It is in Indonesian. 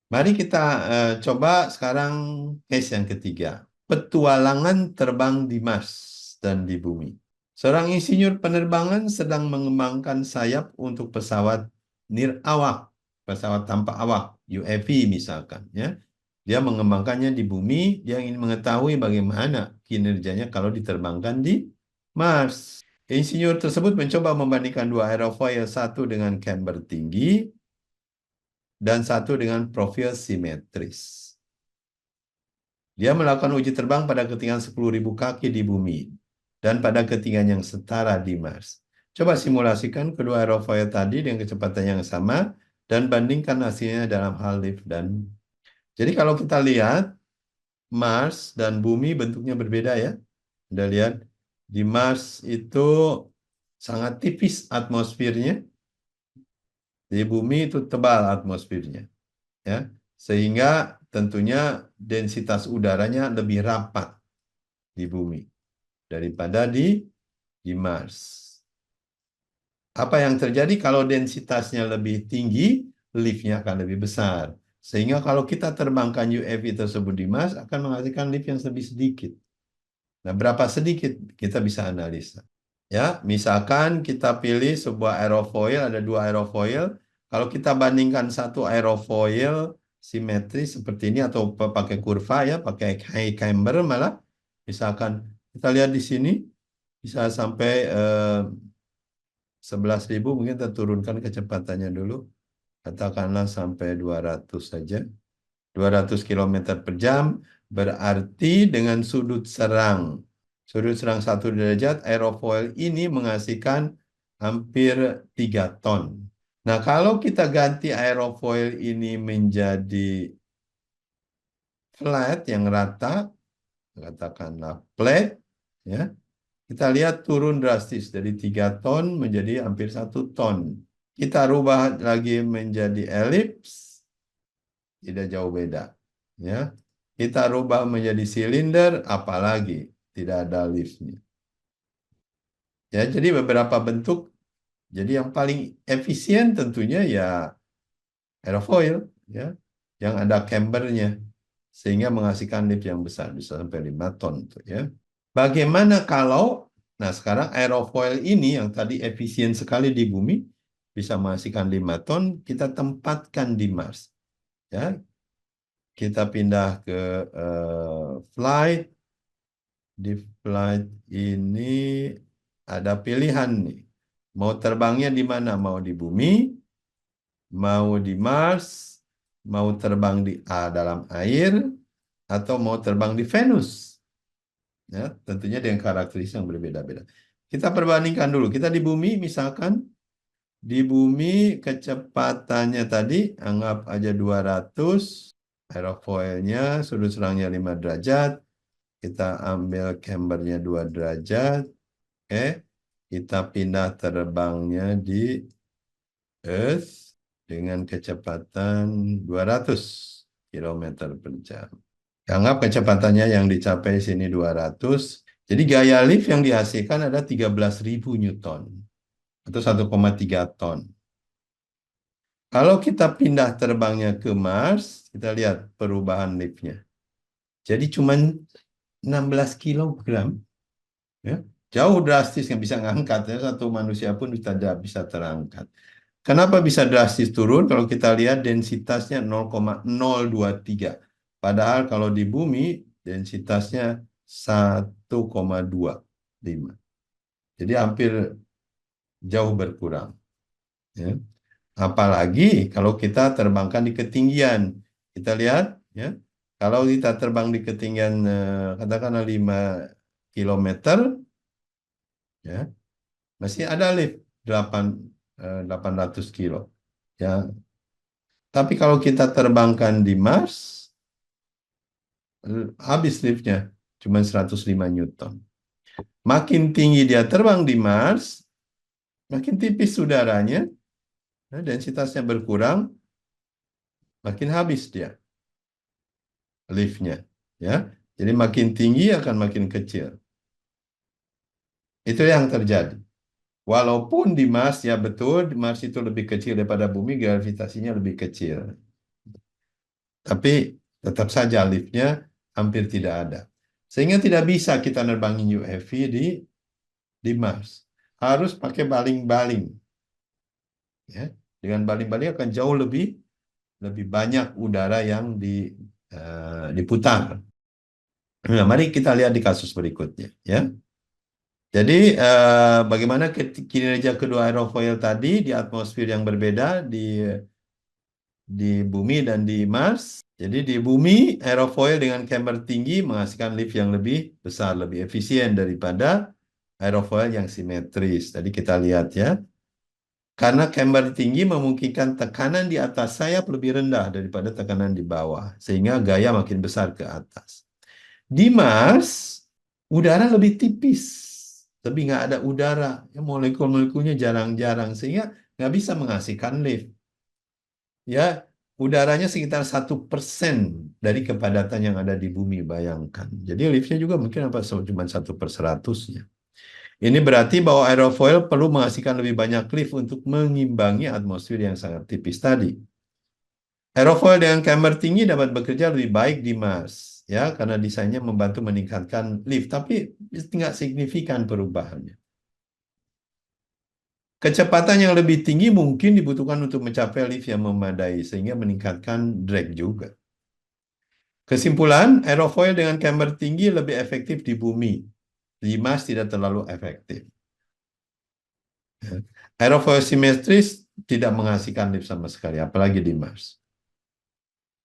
Mari kita coba sekarang case yang ketiga. Petualangan terbang di Mars dan di bumi. Seorang insinyur penerbangan sedang mengembangkan sayap untuk pesawat nirawak, pesawat tanpa awak, UAV misalkan, ya. Dia mengembangkannya di bumi, dia ingin mengetahui bagaimana kinerjanya kalau diterbangkan di Mars. Insinyur tersebut mencoba membandingkan dua aerofoil, satu dengan camber tinggi dan satu dengan profil simetris. Dia melakukan uji terbang pada ketinggian 10.000 kaki di bumi dan pada ketinggian yang setara di Mars. Coba simulasikan kedua aerofoil tadi dengan kecepatan yang sama dan bandingkan hasilnya dalam hal lift dan. Jadi kalau kita lihat Mars dan bumi bentuknya berbeda ya. Anda lihat di Mars itu sangat tipis atmosfernya, di bumi itu tebal atmosfernya, ya. Sehingga tentunya densitas udaranya lebih rapat di bumi daripada di Mars. Apa yang terjadi kalau densitasnya lebih tinggi, liftnya akan lebih besar. Sehingga kalau kita terbangkan UAV tersebut di Mars akan menghasilkan lift yang lebih sedikit. Nah, berapa sedikit kita bisa analisa. Ya, misalkan kita pilih sebuah aerofoil, ada dua aerofoil. Kalau kita bandingkan satu aerofoil simetris seperti ini atau pakai kurva ya, pakai high camber malah, misalkan kita lihat di sini bisa sampai 11.000, mungkin kita turunkan kecepatannya dulu. Katakanlah sampai 200 saja. 200 kilometer per jam berarti dengan sudut serang. Sudut serang 1 derajat, aerofoil ini menghasilkan hampir 3 ton. Nah, kalau kita ganti aerofoil ini menjadi flat yang rata, katakanlah flat, ya, kita lihat turun drastis dari 3 ton menjadi hampir 1 ton. Kita rubah lagi menjadi elips, tidak jauh beda. Ya, kita rubah menjadi silinder, apalagi tidak ada liftnya. Ya, jadi beberapa bentuk. Jadi yang paling efisien tentunya ya aerofoil, ya, yang ada cambernya, sehingga menghasilkan lift yang besar, bisa sampai 5 ton tuh, ya. Bagaimana kalau, nah sekarang aerofoil ini yang tadi efisien sekali di bumi, bisa menghasilkan 5 ton, kita tempatkan di Mars. Ya, kita pindah ke flight. Di flight ini ada pilihan nih. Mau terbangnya di mana? Mau di bumi, mau di Mars, mau terbang di dalam air, atau mau terbang di Venus. Ya, tentunya dengan karakteristik yang berbeda-beda. Kita perbandingkan dulu. Kita di bumi misalkan, di bumi kecepatannya tadi anggap aja 200, aerofoilnya sudut serangnya 5 derajat, kita ambil cambernya 2 derajat, kita pindah terbangnya di Earth dengan kecepatan 200 kilometer per jam. Anggap kecepatannya yang dicapai sini 200. Jadi gaya lift yang dihasilkan ada 13.000 Newton atau 1,3 ton. Kalau kita pindah terbangnya ke Mars, kita lihat perubahan liftnya. Jadi cuma 16 kilogram. Ya, jauh drastis yang bisa ngangkat ya, satu manusia pun tidak bisa terangkat. Kenapa bisa drastis turun? Kalau kita lihat densitasnya 0,023. Padahal kalau di bumi densitasnya 1,25. Jadi hampir jauh berkurang. Ya. Apalagi kalau kita terbangkan di ketinggian. Kita lihat ya. Kalau kita terbang di ketinggian katakanlah 5 kilometer, ya, masih ada lift 800 kilo. Ya. Tapi kalau kita terbangkan di Mars, habis liftnya cuma 105 Newton. Makin tinggi dia terbang di Mars, makin tipis udaranya, densitasnya berkurang, makin habis dia liftnya. Ya, jadi makin tinggi akan makin kecil. Itu yang terjadi. Walaupun di Mars, ya betul, di Mars itu lebih kecil daripada bumi, gravitasinya lebih kecil. tapi tetap saja liftnya hampir tidak ada. Sehingga tidak bisa kita nerbangin UAV di Mars. Harus pakai baling-baling. Ya. Dengan baling-baling akan jauh lebih banyak udara yang diputar. Nah, mari kita lihat di kasus berikutnya. Ya. Jadi bagaimana kinerja kedua aerofoil tadi di atmosfer yang berbeda di bumi dan di Mars. Jadi di bumi aerofoil dengan camber tinggi menghasilkan lift yang lebih besar, lebih efisien daripada aerofoil yang simetris. Tadi kita lihat ya. Karena camber tinggi memungkinkan tekanan di atas sayap lebih rendah daripada tekanan di bawah, sehingga gaya makin besar ke atas. Di Mars, udara lebih tipis, lebih nggak ada udara, ya, molekul-molekulnya jarang-jarang, sehingga nggak bisa menghasilkan lift. Ya, udaranya sekitar 1% dari kepadatan yang ada di bumi, bayangkan. Jadi liftnya juga mungkin cuma 1/100-nya. Ini berarti bahwa aerofoil perlu menghasilkan lebih banyak lift untuk mengimbangi atmosfer yang sangat tipis tadi. Aerofoil dengan camber tinggi dapat bekerja lebih baik di Mars, ya, karena desainnya membantu meningkatkan lift, tapi tidak signifikan perubahannya. Kecepatan yang lebih tinggi mungkin dibutuhkan untuk mencapai lift yang memadai, sehingga meningkatkan drag juga. Kesimpulan, aerofoil dengan camber tinggi lebih efektif di bumi. Di Mars tidak terlalu efektif. Aerofoil simetris tidak menghasilkan lift sama sekali, apalagi di Mars.